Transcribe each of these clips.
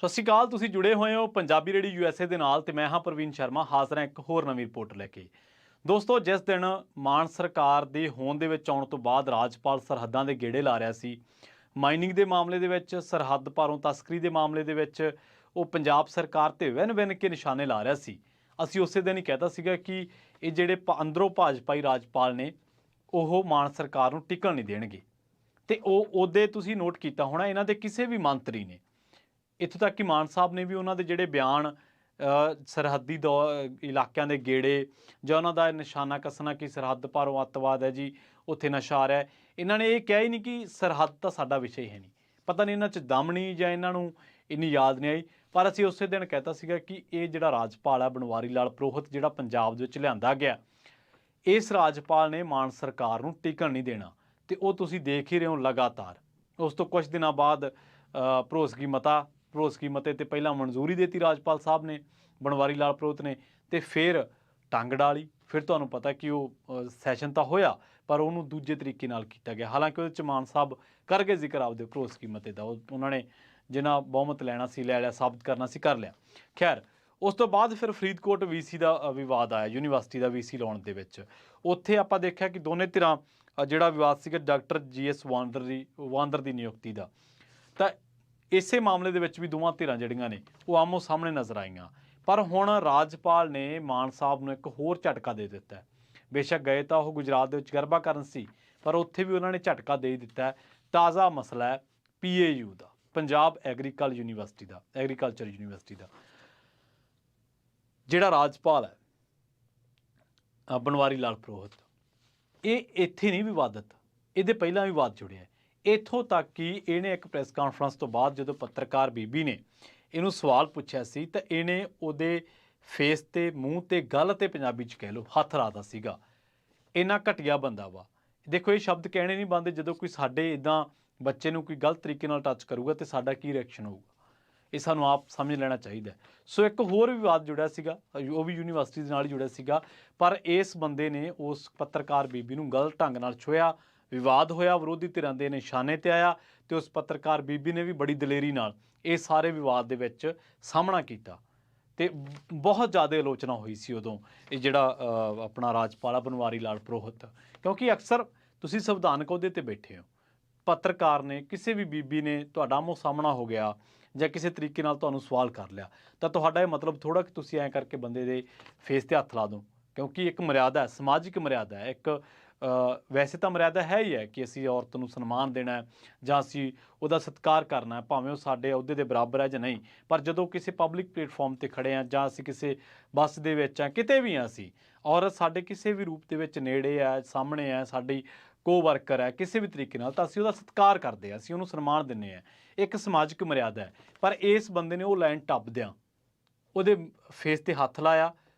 ਸਤਿ ਸ਼੍ਰੀ ਅਕਾਲ। ਤੁਸੀਂ ਜੁੜੇ ਹੋਏ ਹੋ ਪੰਜਾਬੀ ਰੇਡੀਓ ਯੂਐਸਏ ਦੇ ਨਾਲ ਤੇ ਮੈਂ ਹਾਂ ਪ੍ਰਵੀਨ ਸ਼ਰਮਾ, ਹਾਜ਼ਰ ਹਾਂ ਇੱਕ ਹੋਰ ਨਵੀਂ ਰਿਪੋਰਟ ਲੈ ਕੇ। ਦੋਸਤੋ, ਜਿਸ ਦਿਨ ਮਾਨ ਸਰਕਾਰ ਦੇ ਹੋਂਦ ਦੇ ਵਿੱਚ ਆਉਣ ਤੋਂ ਬਾਅਦ ਰਾਜਪਾਲ ਸਰਹੱਦਾਂ ਦੇ ਗੇੜੇ ਲਾ ਰਿਹਾ ਸੀ, ਮਾਈਨਿੰਗ ਦੇ ਮਾਮਲੇ ਦੇ ਵਿੱਚ, ਸਰਹੱਦ ਪਾਰੋਂ ਤਸਕਰੀ ਦੇ ਮਾਮਲੇ ਦੇ ਵਿੱਚ ਉਹ ਪੰਜਾਬ ਸਰਕਾਰ ਤੇ ਵਿੰਨ-ਵਿੰਨ ਕੇ ਨਿਸ਼ਾਨੇ ਲਾ ਰਿਹਾ ਸੀ। ਅਸੀਂ ਉਸੇ ਦਿਨ ਹੀ ਕਹਿਤਾ ਸੀਗਾ ਕਿ ਇਹ ਜਿਹੜੇ ਅੰਦਰੋਂ ਭਾਜਪਾਈ ਰਾਜਪਾਲ ਨੇ, ਉਹ ਮਾਨ ਸਰਕਾਰ ਨੂੰ ਟਿਕਣ ਨਹੀਂ ਦੇਣਗੇ। ਤੇ ਉਹ ਉਹਦੇ ਤੁਸੀਂ ਨੋਟ ਕੀਤਾ ਹੋਣਾ, ਇਹਨਾਂ ਦੇ ਕਿਸੇ ਵੀ ਮੰਤਰੀ ਨੇ, ਇੱਥੋਂ ਤੱਕ ਕਿ ਮਾਨ ਸਾਹਿਬ ਨੇ ਵੀ ਉਹਨਾਂ ਦੇ ਜਿਹੜੇ ਬਿਆਨ ਸਰਹੱਦੀ ਇਲਾਕਿਆਂ ਦੇ ਗੇੜੇ ਜਾਂ ਉਹਨਾਂ ਦਾ ਨਿਸ਼ਾਨਾ ਕੱਸਣਾ ਕਿ ਸਰਹੱਦ ਪਾਰੋਂ ਅੱਤਵਾਦ ਹੈ ਜੀ, ਉੱਥੇ ਨਸ਼ਾ ਆ ਰਿਹਾ, ਇਹਨਾਂ ਨੇ ਇਹ ਕਿਹਾ ਹੀ ਨਹੀਂ ਕਿ ਸਰਹੱਦ ਤਾਂ ਸਾਡਾ ਵਿਸ਼ਾ ਹੀ ਹੈ ਨਹੀਂ। ਪਤਾ ਨਹੀਂ ਇਹਨਾਂ 'ਚ ਦਮ ਨਹੀਂ ਜਾਂ ਇਹਨਾਂ ਨੂੰ ਇੰਨੀ ਯਾਦ ਨਹੀਂ ਆਈ, ਪਰ ਅਸੀਂ ਉਸੇ ਦਿਨ ਕਹਿਤਾ ਸੀਗਾ ਕਿ ਇਹ ਜਿਹੜਾ ਰਾਜਪਾਲ ਹੈ ਬਨਵਾਰੀ ਲਾਲ ਪੁਰੋਹਿਤ, ਜਿਹੜਾ ਪੰਜਾਬ ਦੇ ਵਿੱਚ ਲਿਆਂਦਾ ਗਿਆ, ਇਸ ਰਾਜਪਾਲ ਨੇ ਮਾਨ ਸਰਕਾਰ ਨੂੰ ਟਿਕਣ ਨਹੀਂ ਦੇਣਾ। ਤੇ ਉਹ ਤੁਸੀਂ ਦੇਖ ਹੀ ਰਹੇ ਹੋ ਲਗਾਤਾਰ। ਉਸ ਤੋਂ ਕੁਝ ਦਿਨਾਂ ਬਾਅਦ ਭਰੋਸਗੀ ਮਤੇ ਤੇ ਪਹਿਲਾਂ ਮਨਜ਼ੂਰੀ ਦੇਤੀ ਰਾਜਪਾਲ ਸਾਹਿਬ ਨੇ, ਬਨਵਾਰੀ ਲਾਲ ਪੁਰੋਹਿਤ ਨੇ, ਤੇ ਫਿਰ ਟੰਗ ਡਾਲੀ। ਫਿਰ ਤੁਹਾਨੂੰ ਪਤਾ ਕਿ ਉਹ ਸੈਸ਼ਨ ਤਾਂ ਹੋਇਆ, ਪਰ ਉਹਨੂੰ ਦੂਜੇ ਤਰੀਕੇ ਨਾਲ ਕੀਤਾ ਗਿਆ। ਹਾਲਾਂਕਿ ਉਹਦੇ 'ਚ ਮਾਨ ਸਾਹਿਬ ਕਰ ਗਏ ਜ਼ਿਕਰ ਆਪਦੇ ਭਰੋਸਗੀ ਮਤੇ ਦਾ, ਉਹਨਾਂ ਨੇ ਜਿੰਨਾ ਬਹੁਮਤ ਲੈਣਾ ਸੀ ਲੈ ਲਿਆ, ਸਾਬਤ ਕਰਨਾ ਸੀ ਕਰ ਲਿਆ। ਖੈਰ, ਉਸ ਤੋਂ ਬਾਅਦ ਫਿਰ ਫਰੀਦਕੋਟ ਵੀਸੀ ਦਾ ਵਿਵਾਦ ਆਇਆ, ਯੂਨੀਵਰਸਿਟੀ ਦਾ ਵੀਸੀ ਲਾਉਣ ਦੇ ਵਿੱਚ। ਉੱਥੇ ਆਪਾਂ ਦੇਖਿਆ ਕਿ ਦੋਨੇ ਧਿਰਾਂ ਜਿਹੜਾ ਵਿਵਾਦ ਸੀਗਾ ਡਾਕਟਰ GS ਵਾਂਦਰ ਦੀ ਨਿਯੁਕਤੀ ਦਾ, ਤਾਂ ਇਸੇ ਮਾਮਲੇ ਦੇ ਵਿੱਚ ਵੀ ਦੋਵਾਂ ਧਿਰਾਂ ਜਿਹੜੀਆਂ ਨੇ ਉਹ ਆਮੋ ਸਾਹਮਣੇ ਨਜ਼ਰ ਆਈਆਂ। ਪਰ ਹੁਣ ਰਾਜਪਾਲ ਨੇ ਮਾਨ ਸਾਹਿਬ ਨੂੰ ਇੱਕ ਹੋਰ ਝਟਕਾ ਦੇ ਦਿੱਤਾ। ਬੇਸ਼ੱਕ ਗਏ ਤਾਂ ਉਹ ਗੁਜਰਾਤ ਦੇ ਵਿੱਚ ਗਰਬਾ ਕਰਨ ਸੀ, ਪਰ ਉੱਥੇ ਵੀ ਉਹਨਾਂ ਨੇ ਝਟਕਾ ਦੇ ਦਿੱਤਾ। ਤਾਜ਼ਾ ਮਸਲਾ ਹੈ PAU ਦਾ, ਪੰਜਾਬ ਐਗਰੀਕਲਚਰ ਯੂਨੀਵਰਸਿਟੀ ਦਾ। ਜਿਹੜਾ ਰਾਜਪਾਲ ਹੈ ਬਨਵਾਰੀ ਲਾਲ ਪੁਰੋਹਿਤ, ਇਹ ਇੱਥੇ ਨਹੀਂ ਵਿਵਾਦਤ, ਇਹਦੇ ਪਹਿਲਾਂ ਵੀ ਵਿਵਾਦ ਜੁੜਿਆ। ਇੱਥੋਂ ਤੱਕ ਕਿ ਇਹਨੇ ਇੱਕ ਪ੍ਰੈਸ ਕਾਨਫਰੰਸ ਤੋਂ ਬਾਅਦ ਜਦੋਂ ਪੱਤਰਕਾਰ ਬੀਬੀ ਨੇ ਇਹਨੂੰ ਸਵਾਲ ਪੁੱਛਿਆ ਸੀ, ਤਾਂ ਇਹਨੇ ਉਹਦੇ ਫੇਸ ਤੇ, ਮੂੰਹ ਤੇ, ਗੱਲ ਤੇ ਪੰਜਾਬੀ 'ਚ ਕਹਿ ਲਓ ਹੱਥ ਲਾਤਾ ਸੀਗਾ। ਇੰਨਾ ਘਟੀਆ ਬੰਦਾ ਵਾ। ਦੇਖੋ, ਇਹ ਸ਼ਬਦ ਕਹਿਣੇ ਨਹੀਂ ਬਣਦੇ। ਜਦੋਂ ਕੋਈ ਸਾਡੇ ਇੱਦਾਂ ਬੱਚੇ ਨੂੰ ਕੋਈ ਗਲਤ ਤਰੀਕੇ ਨਾਲ ਟੱਚ ਕਰੂਗਾ ਤਾਂ ਸਾਡਾ ਕੀ ਰਿਐਕਸ਼ਨ ਹੋਊਗਾ, ਇਹ ਸਾਨੂੰ ਆਪ ਸਮਝ ਲੈਣਾ ਚਾਹੀਦਾ। ਸੋ ਇੱਕ ਹੋਰ ਵਿਵਾਦ ਜੁੜਿਆ ਸੀਗਾ, ਉਹ ਵੀ ਯੂਨੀਵਰਸਿਟੀ ਦੇ ਨਾਲ ਹੀ ਜੁੜਿਆ ਸੀਗਾ, ਪਰ ਇਸ ਬੰਦੇ ਨੇ ਉਸ ਪੱਤਰਕਾਰ ਬੀਬੀ ਨੂੰ ਗਲਤ ਢੰਗ ਨਾਲ ਛੁਹਿਆ, ਵਿਵਾਦ ਹੋਇਆ, ਵਿਰੋਧੀ ਧਿਰਾਂ ਦੇ ਨਿਸ਼ਾਨੇ ਤੇ ਆਇਆ, ਤੇ ਉਸ ਪੱਤਰਕਾਰ ਬੀਬੀ ਨੇ ਵੀ ਬੜੀ ਦਲੇਰੀ ਨਾਲ ਇਹ ਸਾਰੇ ਵਿਵਾਦ ਦੇ ਵਿੱਚ ਸਾਹਮਣਾ ਕੀਤਾ। ਤੇ ਬਹੁਤ ਜ਼ਿਆਦਾ ਆਲੋਚਨਾ ਹੋਈ ਸੀ ਉਦੋਂ ਇਹ ਜਿਹੜਾ ਆਪਣਾ ਰਾਜਪਾਲ ਬਨਵਾਰੀ ਲਾਲ ਪੁਰੋਹਿਤ, ਕਿਉਂਕਿ ਅਕਸਰ ਤੁਸੀਂ ਸੰਵਿਧਾਨਕ ਅਹੁਦੇ ਤੇ ਬੈਠੇ ਹੋ, ਪੱਤਰਕਾਰ ਨੇ, ਕਿਸੇ ਵੀ ਬੀਬੀ ਨੇ ਤੁਹਾਡਾ ਆਮੋ ਸਾਹਮਣਾ ਹੋ ਗਿਆ ਜਾਂ ਕਿਸੇ ਤਰੀਕੇ ਨਾਲ ਤੁਹਾਨੂੰ ਸਵਾਲ ਕਰ ਲਿਆ, ਤਾਂ ਤੁਹਾਡਾ ਇਹ ਮਤਲਬ ਥੋੜ੍ਹਾ ਕਿ ਤੁਸੀਂ ਐਂ ਕਰਕੇ ਬੰਦੇ ਦੇ ਫੇਸ ਤੇ ਹੱਥ ਲਾ ਦਿਓ, ਕਿਉਂਕਿ ਇੱਕ ਮਰਿਆਦਾ ਹੈ, ਸਮਾਜਿਕ ਮਰਿਆਦਾ ਹੈ। ਇੱਕ ਵੈਸੇ ਤਾਂ ਮਰਿਆਦਾ ਹੈ ਹੀ ਹੈ ਕਿ ਅਸੀਂ ਔਰਤ ਨੂੰ ਸਨਮਾਨ ਦੇਣਾ ਹੈ ਜਾਂ ਅਸੀਂ ਉਹਦਾ ਸਤਿਕਾਰ ਕਰਨਾ ਹੈ, ਭਾਵੇਂ ਉਹ ਸਾਡੇ ਅਹੁਦੇ ਦੇ ਬਰਾਬਰ ਹੈ ਜਾਂ ਨਹੀਂ। ਪਰ ਜਦੋਂ ਕਿਸੇ ਪਬਲਿਕ ਪਲੇਟਫਾਰਮ 'ਤੇ ਖੜ੍ਹੇ ਹਾਂ ਜਾਂ ਅਸੀਂ ਕਿਸੇ ਬੱਸ ਦੇ ਵਿੱਚ ਹਾਂ, ਕਿਤੇ ਵੀ ਹਾਂ, ਅਸੀਂ ਔਰਤ ਸਾਡੇ ਕਿਸੇ ਵੀ ਰੂਪ ਦੇ ਵਿੱਚ ਨੇੜੇ ਹੈ, ਸਾਹਮਣੇ ਹੈ, ਸਾਡੀ ਵਰਕਰ ਹੈ, ਕਿਸੇ ਵੀ ਤਰੀਕੇ ਨਾਲ, ਤਾਂ ਅਸੀਂ ਉਹਦਾ ਸਤਿਕਾਰ ਕਰਦੇ ਹਾਂ, ਅਸੀਂ ਉਹਨੂੰ ਸਨਮਾਨ ਦਿੰਦੇ ਹਾਂ। ਇੱਕ ਸਮਾਜਿਕ ਮਰਿਆਦਾ ਹੈ। ਪਰ ਇਸ ਬੰਦੇ ਨੇ ਉਹ ਲਾਈਨ ਟੱਪਦਿਆਂ ਉਹਦੇ ਫੇਸ ਤੇ ਹੱਥ ਲਾਇਆ,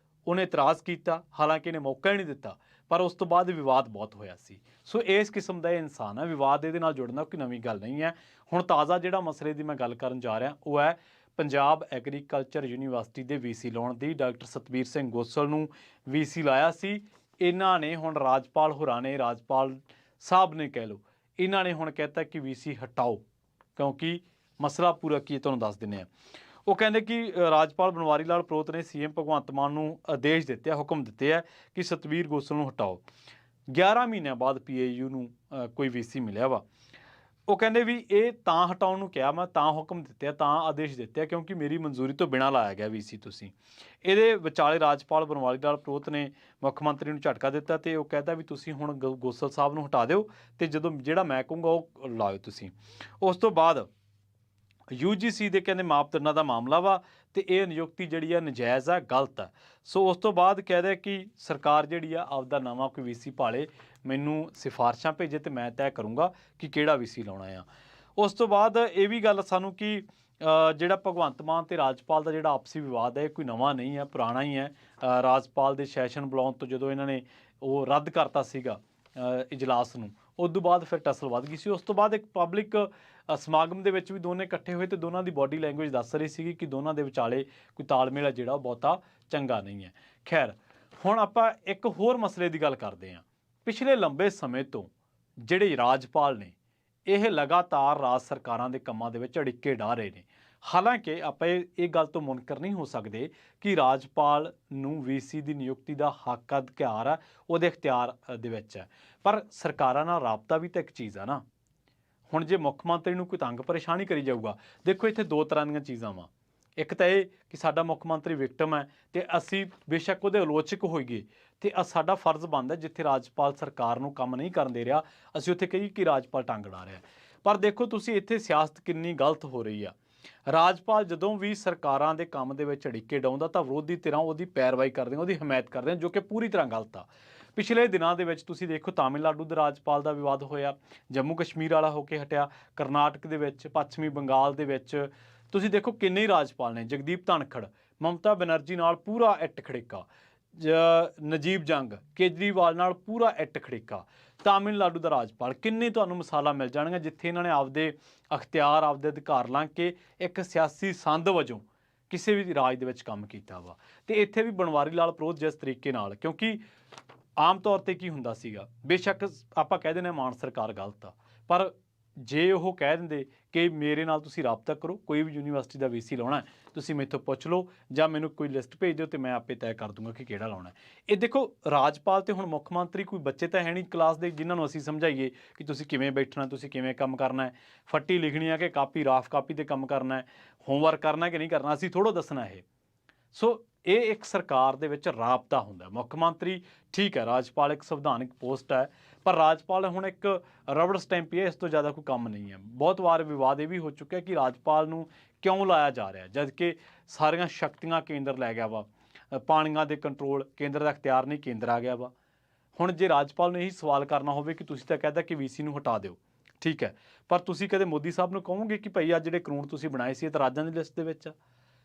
ਉਹਨੇ ਇਤਰਾਜ਼ ਕੀਤਾ, ਹਾਲਾਂਕਿ ਇਹਨੇ ਮੌਕਾ ਹੀ ਨਹੀਂ ਦਿੱਤਾ। ਪਰ ਉਸ ਤੋਂ ਬਾਅਦ ਵਿਵਾਦ ਬਹੁਤ ਹੋਇਆ ਸੀ। ਸੋ ਇਸ ਕਿਸਮ ਦਾ ਇਹ ਇਨਸਾਨ ਹੈ, ਵਿਵਾਦ ਇਹਦੇ ਨਾਲ ਜੁੜਨਾ ਕੋਈ ਨਵੀਂ ਗੱਲ ਨਹੀਂ ਹੈ। ਹੁਣ ਤਾਜ਼ਾ ਜਿਹੜਾ ਮਸਲੇ ਦੀ ਮੈਂ ਗੱਲ ਕਰਨ ਜਾ ਰਿਹਾ ਉਹ ਹੈ ਪੰਜਾਬ ਐਗਰੀਕਲਚਰ ਯੂਨੀਵਰਸਿਟੀ ਦੇ VC ਲਾਉਣ ਦੀ। ਡਾਕਟਰ ਸਤਬੀਰ ਸਿੰਘ ਗੋਸਲ ਨੂੰ VC ਲਾਇਆ ਸੀ ਇਹਨਾਂ ਨੇ। ਹੁਣ ਰਾਜਪਾਲ ਹੋਰਾਂ ਨੇ, ਰਾਜਪਾਲ ਸਾਹਿਬ ਨੇ ਕਹਿ ਲਓ, ਇਹਨਾਂ ਨੇ ਹੁਣ ਕਹਿਤਾ ਕਿ VC ਹਟਾਓ, ਕਿਉਂਕਿ ਮਸਲਾ ਪੂਰਾ ਕੀ ਤੁਹਾਨੂੰ ਦੱਸ ਦਿੰਦੇ ਹਾਂ। ਉਹ ਕਹਿੰਦੇ ਕਿ ਰਾਜਪਾਲ ਬਨਵਾਰੀ ਲਾਲ ਪੁਰੋਹਿਤ ਨੇ CM ਭਗਵੰਤ ਮਾਨ ਨੂੰ ਆਦੇਸ਼ ਦਿੱਤੇ ਆ, ਹੁਕਮ ਦਿੱਤੇ ਆ ਕਿ ਸਤਬੀਰ ਗੋਸਲ ਨੂੰ ਹਟਾਓ। 11 ਮਹੀਨਿਆਂ ਬਾਅਦ PAU ਨੂੰ ਕੋਈ VC ਮਿਲਿਆ ਵਾ। ਉਹ ਕਹਿੰਦੇ ਵੀ ਇਹ ਤਾਂ ਹਟਾਉਣ ਨੂੰ ਕਿਹਾ, ਮੈਂ ਤਾਂ ਹੁਕਮ ਦਿੱਤੇ ਆ, ਤਾਂ ਆਦੇਸ਼ ਦਿੱਤੇ ਆ ਕਿਉਂਕਿ ਮੇਰੀ ਮਨਜ਼ੂਰੀ ਤੋਂ ਬਿਨਾਂ ਲਾਇਆ ਗਿਆ VC ਤੁਸੀਂ। ਇਹਦੇ ਵਿਚਾਲੇ ਰਾਜਪਾਲ ਬਨਵਾਰੀ ਲਾਲ ਪੁਰੋਹਿਤ ਨੇ ਮੁੱਖ ਮੰਤਰੀ ਨੂੰ ਝਟਕਾ ਦਿੱਤਾ ਤੇ ਉਹ ਕਹਿੰਦਾ ਵੀ ਤੁਸੀਂ ਹੁਣ ਗੋਸਲ ਸਾਹਿਬ ਨੂੰ ਹਟਾ ਦਿਓ ਤੇ ਜਦੋਂ ਜਿਹੜਾ ਮੈਂ ਕਹੂੰਗਾ ਉਹ ਲਾਇਓ ਤੁਸੀਂ। ਉਸ ਤੋਂ ਬਾਅਦ UGC ਦੇ ਕਹਿੰਦੇ ਮਾਪਦੰਡਾਂ ਦਾ ਮਾਮਲਾ ਵਾ ਤੇ ਇਹ ਨਿਯੁਕਤੀ ਜਿਹੜੀ ਆ ਨਜਾਇਜ਼ ਆ, ਗਲਤ ਆ। ਸੋ ਉਸ ਤੋਂ ਬਾਅਦ ਕਹਿੰਦੇ ਕਿ ਸਰਕਾਰ ਜਿਹੜੀ ਆ ਆਪਦਾ ਨਵਾਂ ਕੋਈ VC ਭਾਲੇ, ਮੈਨੂੰ ਸਿਫਾਰਸ਼ਾਂ ਭੇਜੇ ਤੇ ਮੈਂ ਤੈਅ ਕਰੂੰਗਾ ਕਿ ਕਿਹੜਾ VC ਲਾਉਣਾ ਆ। ਉਸ ਤੋਂ ਬਾਅਦ ਇਹ ਵੀ ਗੱਲ ਸਾਨੂੰ ਕਿ ਜਿਹੜਾ ਭਗਵੰਤ ਮਾਨ ਤੇ ਰਾਜਪਾਲ ਦਾ ਜਿਹੜਾ ਆਪਸੀ ਵਿਵਾਦ ਹੈ ਇਹ ਕੋਈ ਨਵਾਂ ਨਹੀਂ ਹੈ, ਪੁਰਾਣਾ ਹੀ ਹੈ। ਰਾਜਪਾਲ ਦੇ ਸੈਸ਼ਨ ਬੁਲਾਉਣ ਤੋਂ ਜਦੋਂ ਇਹਨਾਂ ਨੇ ਉਹ ਰੱਦ ਕਰਤਾ ਸੀਗਾ ਇਜਲਾਸ ਨੂੰ, ਉਸ ਤੋਂ ਬਾਅਦ ਫਿਰ ਟਸਲ ਵੱਧ ਗਈ ਸੀ। ਉਸ ਤੋਂ ਬਾਅਦ ਇੱਕ ਪਬਲਿਕ ਸਮਾਗਮ ਦੇ ਵਿੱਚ ਵੀ ਦੋਨੇ ਇਕੱਠੇ ਹੋਏ ਤੇ ਦੋਨਾਂ ਦੀ ਬੋਡੀ ਲੈਂਗੁਏਜ ਦੱਸ ਰਹੀ ਸੀਗੀ ਕਿ ਦੋਨਾਂ ਦੇ ਵਿਚਾਲੇ ਕੋਈ ਤਾਲਮੇਲ ਹੈ ਜਿਹੜਾ ਉਹ ਬਹੁਤਾ ਚੰਗਾ ਨਹੀਂ ਹੈ। ਖੈਰ, ਹੁਣ ਆਪਾਂ ਇੱਕ ਹੋਰ ਮਸਲੇ ਦੀ ਗੱਲ ਕਰਦੇ ਹਾਂ। ਪਿਛਲੇ ਲੰਬੇ ਸਮੇਂ ਤੋਂ ਜਿਹੜੇ ਰਾਜਪਾਲ ਨੇ ਇਹ ਲਗਾਤਾਰ ਰਾਜ ਸਰਕਾਰਾਂ ਦੇ ਕੰਮਾਂ ਦੇ ਵਿੱਚ ਅੜਿੱਕੇ ਢਾਹ ਰਹੇ ਨੇ। ਹਾਲਾਂਕਿ ਆਪਾਂ ਇਹ ਗੱਲ ਤੋਂ ਮੁਨਕਰ ਨਹੀਂ ਹੋ ਸਕਦੇ ਕਿ ਰਾਜਪਾਲ ਨੂੰ ਵੀਸੀ ਦੀ ਨਿਯੁਕਤੀ ਦਾ ਹੱਕ ਅਧਿਕਾਰ ਹੈ, ਉਹਦੇ ਇਖਤਿਆਰ ਦੇ ਵਿੱਚ ਹੈ। ਪਰ ਸਰਕਾਰਾਂ ਨਾਲ ਰਾਬਤਾ ਵੀ ਤਾਂ ਇੱਕ ਚੀਜ਼ ਆ ਨਾ। ਹੁਣ ਜੇ ਮੁੱਖ ਮੰਤਰੀ ਨੂੰ ਕੋਈ ਤੰਗ ਪਰੇਸ਼ਾਨੀ ਕਰੀ ਜਾਊਗਾ, ਦੇਖੋ ਇੱਥੇ ਦੋ ਤਰ੍ਹਾਂ ਦੀਆਂ ਚੀਜ਼ਾਂ ਵਾ। ਇੱਕ ਤਾਂ ਇਹ ਕਿ ਸਾਡਾ ਮੁੱਖ ਮੰਤਰੀ ਵਿਕਟਮ ਹੈ ਤੇ ਅਸੀਂ ਬੇਸ਼ੱਕ ਉਹਦੇ ਆਲੋਚਕ ਹੋਈਏ, ਤੇ ਸਾਡਾ ਫਰਜ਼ ਬਣਦਾ ਜਿੱਥੇ ਰਾਜਪਾਲ ਸਰਕਾਰ ਨੂੰ ਕੰਮ ਨਹੀਂ ਕਰਨ ਦੇ ਰਿਹਾ, ਅਸੀਂ ਉੱਥੇ ਕਹੀਏ ਕਿ ਰਾਜਪਾਲ ਟੰਗ ਅੜਾ ਰਿਹਾ। ਪਰ ਦੇਖੋ ਤੁਸੀਂ ਇੱਥੇ ਸਿਆਸਤ ਕਿੰਨੀ ਗਲਤ ਹੋ ਰਹੀ ਆ। ਰਾਜਪਾਲ ਜਦੋਂ ਵੀ ਸਰਕਾਰਾਂ ਦੇ ਕੰਮ ਦੇ ਵਿੱਚ ਅੜਿੱਕੇ ਡਾਉਂਦਾ ਤਾਂ ਵਿਰੋਧੀ ਧਿਰਾਂ ਉਹਦੀ ਪੈਰਵਾਈ ਕਰਦੀਆਂ, ਉਹਦੀ ਹਮਾਇਤ ਕਰਦੀਆਂ, ਜੋ ਕਿ ਪੂਰੀ ਤਰ੍ਹਾਂ ਗਲਤ ਆ। ਪਿਛਲੇ ਦਿਨਾਂ ਦੇ ਵਿੱਚ ਤੁਸੀਂ ਦੇਖੋ ਤਾਮਿਲਨਾਡੂ ਦੇ ਰਾਜਪਾਲ ਦਾ ਵਿਵਾਦ ਹੋਇਆ, ਜੰਮੂ ਕਸ਼ਮੀਰ ਵਾਲਾ ਹੋ ਕੇ ਹਟਿਆ, ਕਰਨਾਟਕ ਦੇ ਵਿੱਚ, ਪੱਛਮੀ ਬੰਗਾਲ ਦੇ ਵਿੱਚ ਤੁਸੀਂ ਦੇਖੋ ਕਿੰਨੇ ਹੀ ਰਾਜਪਾਲ ਨੇ। ਜਗਦੀਪ ਧਨਖੜ, ਮਮਤਾ ਬੈਨਰਜੀ ਨਾਲ ਪੂਰਾ ਇੱਟ ਖੜੇਕਾ, ਨਜੀਬ ਜੰਗ, ਕੇਜਰੀਵਾਲ ਨਾਲ ਪੂਰਾ ਇੱਟ ਖੜੇਕਾ। ਤਾਮਿਲਨਾਡੂ ਦਾ ਰਾਜਪਾਲ, ਕਿੰਨੇ ਤੁਹਾਨੂੰ ਮਿਸਾਲਾਂ ਮਿਲ ਜਾਣਗੀਆਂ ਜਿੱਥੇ ਇਹਨਾਂ ਨੇ ਆਪਦੇ ਅਖਤਿਆਰ, ਆਪਦੇ ਅਧਿਕਾਰ ਲੰਘ ਕੇ ਇੱਕ ਸਿਆਸੀ ਸੰਦ ਵਜੋਂ ਕਿਸੇ ਵੀ ਰਾਜ ਦੇ ਵਿੱਚ ਕੰਮ ਕੀਤਾ ਵਾ। ਤੇ ਇੱਥੇ ਵੀ ਬਣਵਾਰੀ ਲਾਲ ਪ੍ਰੋਹਤ ਜਿਸ ਤਰੀਕੇ ਨਾਲ, ਕਿਉਂਕਿ ਆਮ ਤੌਰ ਤੇ ਕੀ ਹੁੰਦਾ ਸੀਗਾ, ਬੇਸ਼ੱਕ ਆਪਾਂ ਕਹਿ ਦਿੰਦੇ ਮਾਨ ਸਰਕਾਰ ਗਲਤ ਆ, ਪਰ ਜੇ ਉਹ ਕਹਿ ਦਿੰਦੇ ਕਿ ਮੇਰੇ ਨਾਲ ਤੁਸੀਂ ਰਾਬਤਾ ਕਰੋ, ਕੋਈ ਵੀ ਯੂਨੀਵਰਸਿਟੀ ਦਾ ਵੀਸੀ ਲਾਉਣਾ ਤੁਸੀਂ ਮੈਥੋਂ ਪੁੱਛ ਲਓ ਜਾਂ ਮੈਨੂੰ ਕੋਈ ਲਿਸਟ ਭੇਜ ਦਿਓ ਤੇ ਮੈਂ ਆਪੇ ਤੈਅ ਕਰ ਦੂੰਗਾ ਕਿ ਕਿਹੜਾ ਲਾਉਣਾ। ਇਹ ਦੇਖੋ ਰਾਜਪਾਲ ਤੇ ਹੁਣ ਮੁੱਖ ਮੰਤਰੀ ਕੋਈ ਬੱਚੇ ਤਾਂ ਹੈ ਨਹੀਂ ਕਲਾਸ ਦੇ ਜਿਨ੍ਹਾਂ ਨੂੰ ਅਸੀਂ ਸਮਝਾਈਏ ਕਿ ਤੁਸੀਂ ਕਿਵੇਂ ਬੈਠਣਾ, ਤੁਸੀਂ ਕਿਵੇਂ ਕੰਮ ਕਰਨਾ ਹੈ, ਫੱਟੀ ਲਿਖਣੀ ਹੈ ਕਿ ਕਾਪੀ, ਰਾਫ ਕਾਪੀ ਤੇ ਕੰਮ ਕਰਨਾ ਹੈ, ਹੋਮਵਰਕ ਕਰਨਾ ਕਿ ਨਹੀਂ ਕਰਨਾ, ਅਸੀਂ ਥੋੜ੍ਹਾ ਦੱਸਣਾ ਇਹ। ਸੋ ਇਹ ਇੱਕ ਸਰਕਾਰ ਦੇ ਵਿੱਚ ਰਾਬਤਾ ਹੁੰਦਾ। ਮੁੱਖ ਮੰਤਰੀ ਠੀਕ ਹੈ, ਰਾਜਪਾਲ ਇੱਕ ਸੰਵਿਧਾਨਕ ਪੋਸਟ ਹੈ, ਪਰ ਰਾਜਪਾਲ ਹੁਣ ਇੱਕ ਰਬੜ ਸਟੈਂਪ ਹੀ ਹੈ, ਇਸ ਤੋਂ ਜ਼ਿਆਦਾ ਕੋਈ ਕੰਮ ਨਹੀਂ ਹੈ। ਬਹੁਤ ਵਾਰ ਵਿਵਾਦ ਇਹ ਵੀ ਹੋ ਚੁੱਕਿਆ ਕਿ ਰਾਜਪਾਲ ਨੂੰ ਕਿਉਂ ਲਾਇਆ ਜਾ ਰਿਹਾ, ਜਦ ਕਿ ਸਾਰੀਆਂ ਸ਼ਕਤੀਆਂ ਕੇਂਦਰ ਲੈ ਗਿਆ ਵਾ, ਪਾਣੀਆਂ ਦੇ ਕੰਟਰੋਲ ਕੇਂਦਰ ਦਾ ਅਖਤਿਆਰ ਨਹੀਂ, ਕੇਂਦਰ ਆ ਗਿਆ ਵਾ। ਹੁਣ ਜੇ ਰਾਜਪਾਲ ਨੂੰ ਇਹੀ ਸਵਾਲ ਕਰਨਾ ਹੋਵੇ ਕਿ ਤੁਸੀਂ ਤਾਂ ਕਹਿੰਦਾ ਕਿ ਵੀਸੀ ਨੂੰ ਹਟਾ ਦਿਓ, ਠੀਕ ਹੈ, ਪਰ ਤੁਸੀਂ ਕਦੇ ਮੋਦੀ ਸਾਹਿਬ ਨੂੰ ਕਹੋਗੇ ਕਿ ਭਾਈ ਆ ਜਿਹੜੇ ਕਾਨੂੰਨ ਤੁਸੀਂ ਬਣਾਏ ਸੀ ਇਹ ਤਾਂ ਰਾਜਾਂ ਦੀ ਲਿਸਟ ਦੇ ਵਿੱਚ ਆ?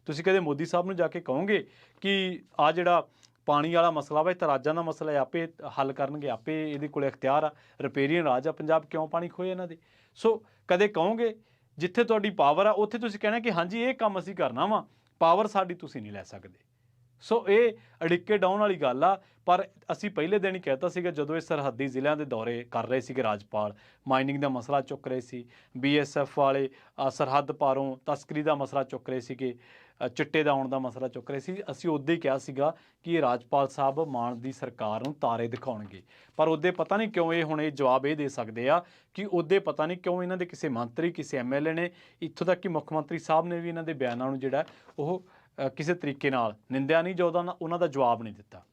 ਤੁਸੀਂ ਕਦੇ ਮੋਦੀ ਸਾਹਿਬ ਨੂੰ ਜਾ ਕੇ ਕਹੋਗੇ ਕਿ ਆ ਜਿਹੜਾ ਪਾਣੀ ਵਾਲਾ ਮਸਲਾ ਵਾ ਇਹ ਤਾਂ ਰਾਜਾਂ ਦਾ ਮਸਲਾ ਹੈ, ਆਪੇ ਹੱਲ ਕਰਨਗੇ, ਆਪੇ ਇਹਦੇ ਕੋਲ ਇਖਤਿਆਰ ਆ, ਰਿਪੇਰੀਅਨ ਰਾਜ ਆ ਪੰਜਾਬ, ਕਿਉਂ ਪਾਣੀ ਖੋਏ ਇਹਨਾਂ ਦੇ? ਸੋ ਕਦੇ ਕਹੋਗੇ ਜਿੱਥੇ ਤੁਹਾਡੀ ਪਾਵਰ ਆ ਉੱਥੇ ਤੁਸੀਂ ਕਹਿਣਾ ਕਿ ਹਾਂਜੀ ਇਹ ਕੰਮ ਅਸੀਂ ਕਰਨਾ ਵਾ, ਪਾਵਰ ਸਾਡੀ ਤੁਸੀਂ ਨਹੀਂ ਲੈ ਸਕਦੇ। ਸੋ ਇਹ ਅੜਿੱਕੇ ਡਾਉਣ ਵਾਲੀ ਗੱਲ ਆ। ਪਰ ਅਸੀਂ ਪਹਿਲੇ ਦਿਨ ਹੀ ਕਹਿਤਾ ਸੀਗਾ ਜਦੋਂ ਇਹ ਸਰਹੱਦੀ ਜ਼ਿਲ੍ਹਿਆਂ ਦੇ ਦੌਰੇ ਕਰ ਰਹੇ ਸੀਗੇ ਰਾਜਪਾਲ, ਮਾਈਨਿੰਗ ਦਾ ਮਸਲਾ ਚੁੱਕ ਰਹੇ ਸੀ, BSF ਵਾਲੇ ਸਰਹੱਦ ਪਾਰੋਂ ਤਸਕਰੀ ਦਾ ਮਸਲਾ ਚੁੱਕ ਰਹੇ ਸੀਗੇ, ਚਿੱਟੇ ਦਾ ਆਉਣ ਦਾ ਮਸਲਾ ਚੁੱਕ ਰਹੇ ਸੀ, ਅਸੀਂ ਉਦੋਂ ਹੀ ਕਿਹਾ ਸੀਗਾ ਕਿ ਇਹ ਰਾਜਪਾਲ ਸਾਹਿਬ ਮਾਨ ਦੀ ਸਰਕਾਰ ਨੂੰ ਤਾਰੇ ਦਿਖਾਉਣਗੇ। ਪਰ ਉਹਦੇ ਪਤਾ ਨਹੀਂ ਕਿਉਂ ਇਹ ਹੁਣ ਇਹ ਜਵਾਬ ਇਹ ਦੇ ਸਕਦੇ ਆ ਕਿ ਉਹਦੇ ਪਤਾ ਨਹੀਂ ਕਿਉਂ ਇਹਨਾਂ ਦੇ ਕਿਸੇ ਮੰਤਰੀ, ਕਿਸੇ MLA ਨੇ, ਇੱਥੋਂ ਤੱਕ ਕਿ ਮੁੱਖ ਮੰਤਰੀ ਸਾਹਿਬ ਨੇ ਵੀ ਇਹਨਾਂ ਦੇ ਬਿਆਨਾਂ ਨੂੰ ਜਿਹੜਾ ਉਹ ਕਿਸੇ ਤਰੀਕੇ ਨਾਲ ਨਿੰਦਿਆ ਨਹੀਂ, ਜਾਂ ਉਹਨਾਂ ਦਾ ਜਵਾਬ ਨਹੀਂ ਦਿੱਤਾ।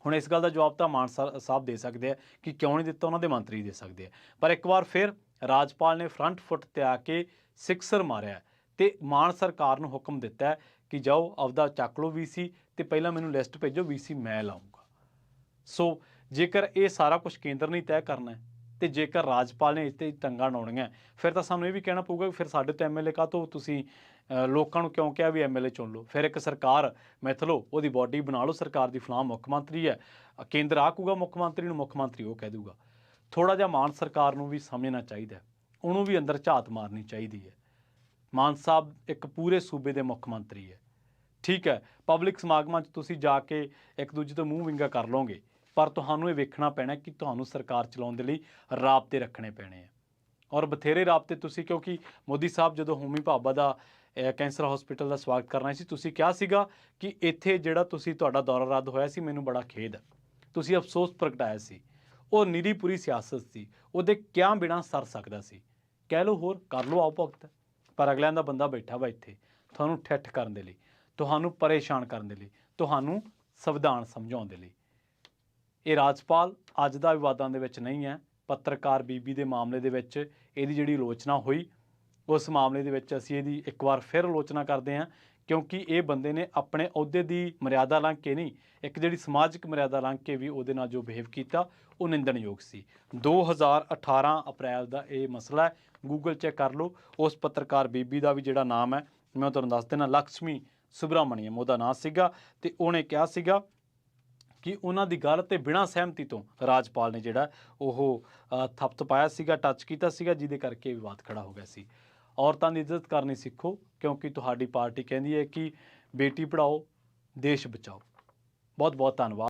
ਹੁਣ ਇਸ ਗੱਲ ਦਾ ਜਵਾਬ ਤਾਂ ਮਾਨ ਸਾਹਿਬ ਦੇ ਸਕਦੇ ਆ ਕਿ ਕਿਉਂ ਨਹੀਂ ਦਿੱਤਾ, ਉਹਨਾਂ ਦੇ ਮੰਤਰੀ ਦੇ ਸਕਦੇ ਆ। ਪਰ ਇੱਕ ਵਾਰ ਫਿਰ ਰਾਜਪਾਲ ਨੇ ਫਰੰਟ ਫੁੱਟ ਤੇ ਆ ਕੇ ਸਿਕਸਰ ਮਾਰਿਆ ਤੇ ਮਾਨ ਸਰਕਾਰ ਨੂੰ ਹੁਕਮ ਦਿੱਤਾ ਕਿ ਜਾਓ ਆਪਦਾ ਚੱਕ ਲਓ VC ਤੇ ਪਹਿਲਾਂ ਮੈਨੂੰ ਲਿਸਟ ਭੇਜੋ, VC ਮੈਂ ਲਾਊਂਗਾ। ਸੋ ਜੇਕਰ ਇਹ ਸਾਰਾ ਕੁਝ ਕੇਂਦਰ ਨਹੀਂ ਤੈਅ ਕਰਨਾ ਹੈ ਤੇ ਜੇਕਰ ਰਾਜਪਾਲ ਨੇ ਇਸ 'ਤੇ ਟੰਗਾਂ ਅਡਾਉਣੀਆਂ, ਫਿਰ ਤਾਂ ਸਾਨੂੰ ਇਹ ਵੀ ਕਹਿਣਾ ਪਊਗਾ ਕਿ ਫਿਰ ਸਾਡੇ ਤੋਂ MLA ਕਾਹਤੋਂ ਤੁਸੀਂ ਲੋਕਾਂ ਨੂੰ ਕਿਉਂ ਕਿਹਾ ਵੀ MLA ਚੁਣ ਲਓ? ਫਿਰ ਇੱਕ ਸਰਕਾਰ ਮਿਥ ਲਓ, ਉਹਦੀ ਬਾਡੀ ਬਣਾ ਲਓ ਸਰਕਾਰ ਦੀ, ਫਲਾਣਾ ਮੁੱਖ ਮੰਤਰੀ ਹੈ, ਕੇਂਦਰ ਆ ਕਹੂਗਾ ਮੁੱਖ ਮੰਤਰੀ ਨੂੰ, ਮੁੱਖ ਮੰਤਰੀ ਉਹ ਕਹਿ ਦੂਗਾ। ਥੋੜ੍ਹਾ ਜਿਹਾ ਮਾਨ ਸਰਕਾਰ ਨੂੰ ਵੀ ਸਮਝਣਾ ਚਾਹੀਦਾ, ਉਹਨੂੰ ਵੀ ਅੰਦਰ ਝਾਤ ਮਾਰਨੀ ਚਾਹੀਦੀ ਹੈ। ਮਾਨ ਸਾਹਿਬ ਇੱਕ ਪੂਰੇ ਸੂਬੇ ਦੇ ਮੁੱਖ ਮੰਤਰੀ ਹੈ, ਠੀਕ ਹੈ, ਪਬਲਿਕ ਸਮਾਗਮਾਂ 'ਚ ਤੁਸੀਂ ਜਾ ਕੇ ਇੱਕ ਦੂਜੇ ਤੋਂ ਮੂੰਹ ਵਿੰਗਾ ਕਰ ਲਓਗੇ, ਪਰ ਤੁਹਾਨੂੰ ਇਹ ਵੇਖਣਾ ਪੈਣਾ ਕਿ ਤੁਹਾਨੂੰ ਸਰਕਾਰ ਚਲਾਉਣ ਦੇ ਲਈ ਰਾਬਤੇ ਰੱਖਣੇ ਪੈਣੇ ਆ। ਔਰ ਬਥੇਰੇ ਰਾਬਤੇ ਤੁਸੀਂ, ਕਿਉਂਕਿ ਮੋਦੀ ਸਾਹਿਬ ਜਦੋਂ ਹੋਮੀ ਭਾਬਾ ਦਾ ਕੈਂਸਰ ਹਸਪੀਟਲ ਦਾ ਸਵਾਗਤ ਕਰਨਾ ਸੀ, ਤੁਸੀਂ ਕਿਹਾ ਸੀਗਾ ਕਿ ਇੱਥੇ ਜਿਹੜਾ ਤੁਹਾਡਾ ਦੌਰਾ ਰੱਦ ਹੋਇਆ ਸੀ, ਮੈਨੂੰ ਬੜਾ ਖੇਦ ਹੈ, ਤੁਸੀਂ ਅਫਸੋਸ ਪ੍ਰਗਟਾਇਆ ਸੀ। ਉਹ ਨਿਰੀ ਪੂਰੀ ਸਿਆਸਤ ਸੀ, ਉਹਦੇ ਕਿਆ ਬਿਨਾਂ ਸਰ ਸਕਦਾ ਸੀ। ਕਹਿ ਲਓ ਹੋਰ ਕਰ ਲਓ ਆਓ ਭਗਤ, ਪਰ ਅਗਲਿਆਂ ਦਾ ਬੰਦਾ ਬੈਠਾ ਵਾ ਇੱਥੇ ਤੁਹਾਨੂੰ ਠੱਠ ਕਰਨ ਦੇ ਲਈ, ਤੁਹਾਨੂੰ ਪਰੇਸ਼ਾਨ ਕਰਨ ਦੇ ਲਈ, ਤੁਹਾਨੂੰ ਸੰਵਿਧਾਨ ਸਮਝਾਉਣ ਦੇ ਲਈ। ਇਹ ਰਾਜਪਾਲ ਅੱਜ ਦਾ ਵਿਵਾਦਾਂ ਦੇ ਵਿੱਚ ਨਹੀਂ ਹੈ। ਪੱਤਰਕਾਰ ਬੀਬੀ ਦੇ ਮਾਮਲੇ ਦੇ ਵਿੱਚ ਇਹਦੀ ਜਿਹੜੀ ਆਲੋਚਨਾ ਹੋਈ, ਉਸ ਮਾਮਲੇ ਦੇ ਵਿੱਚ ਅਸੀਂ ਇਹਦੀ ਇੱਕ ਵਾਰ ਫਿਰ ਆਲੋਚਨਾ ਕਰਦੇ ਹਾਂ, ਕਿਉਂਕਿ ਇਹ ਬੰਦੇ ਨੇ ਆਪਣੇ ਅਹੁਦੇ ਦੀ ਮਰਿਆਦਾ ਲੰਘ ਕੇ ਨਹੀਂ, ਇੱਕ ਜਿਹੜੀ ਸਮਾਜਿਕ ਮਰਿਆਦਾ ਲੰਘ ਕੇ ਵੀ ਉਹਦੇ ਨਾਲ ਜੋ ਬਿਹੇਵ ਕੀਤਾ ਉਹ ਨਿੰਦਣਯੋਗ ਸੀ। 2018 ਅਪ੍ਰੈਲ ਦਾ ਇਹ ਮਸਲਾ ਹੈ, ਗੂਗਲ ਚੈੱਕ ਕਰ ਲਓ। ਉਸ ਪੱਤਰਕਾਰ ਬੀਬੀ ਦਾ ਵੀ ਜਿਹੜਾ ਨਾਮ ਹੈ ਮੈਂ ਤੁਹਾਨੂੰ ਦੱਸ ਦੇਣਾ, ਲਕਸ਼ਮੀ ਸੁਬਰਾਮਣੀਅਮ ਉਹਦਾ ਨਾਂ ਸੀਗਾ, ਤੇ ਉਹਨੇ ਕਿਹਾ ਸੀਗਾ ਕਿ ਉਹਨਾਂ ਦੀ ਗੱਲ ਤੇ ਬਿਨਾਂ ਸਹਿਮਤੀ ਤੋਂ ਰਾਜਪਾਲ ਨੇ ਜਿਹੜਾ ਉਹ ਥਪਥਪਾਇਆ ਸੀਗਾ, ਟੱਚ ਕੀਤਾ ਸੀਗਾ, ਜਿਹਦੇ ਕਰਕੇ ਵਿਵਾਦ ਖੜਾ ਹੋ ਗਿਆ ਸੀ। ਔਰਤਾਂ ਦੀ ਇੱਜ਼ਤ ਕਰਨੀ ਸਿੱਖੋ, ਕਿਉਂਕਿ ਤੁਹਾਡੀ ਪਾਰਟੀ ਕਹਿੰਦੀ ਹੈ ਕਿ ਬੇਟੀ ਪੜ੍ਹਾਓ ਦੇਸ਼ ਬਚਾਓ। ਬਹੁਤ ਬਹੁਤ ਧੰਨਵਾਦ।